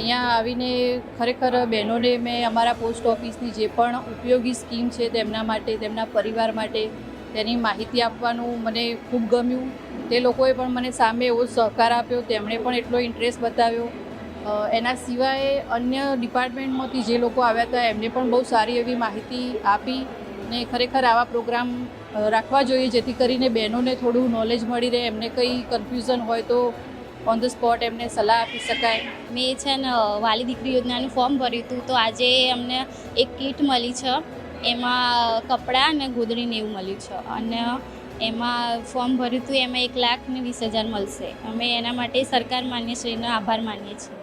અહીંયા આવીને ખરેખર બહેનોને મેં અમારા પોસ્ટ ઓફિસની જે પણ ઉપયોગી સ્કીમ છે તેમના માટે, તેમના પરિવાર માટે તેની માહિતી આપવાનું મને ખૂબ ગમ્યું. તે લોકોએ પણ મને સામે એવો સહકાર આપ્યો, તેમણે પણ એટલો ઇન્ટરેસ્ટ બતાવ્યો. એના સિવાય અન્ય ડિપાર્ટમેન્ટમાંથી જે લોકો આવ્યા હતા એમને પણ બહુ સારી એવી માહિતી આપી. ને ખરેખર આવા પ્રોગ્રામ રાખવા જોઈએ જેથી કરીને બહેનોને થોડું નોલેજ મળી રહે, એમને કંઈ કન્ફ્યુઝન હોય તો ઓન ધ સ્પોટ એમને સલાહ આપી શકાય. મેં છે ને વાલી દીકરી યોજનાનું ફોર્મ ભર્યું હતું, તો આજે અમને એક કીટ મળી છે. એમાં કપડાં અને ગોદડીને એવું મળ્યું છે, અને એમાં ફોર્મ ભર્યું હતું એમાં 1,20,000 મળશે. અમે એના માટે સરકાર માન્યશ્રીનો આભાર માનીએ છીએ.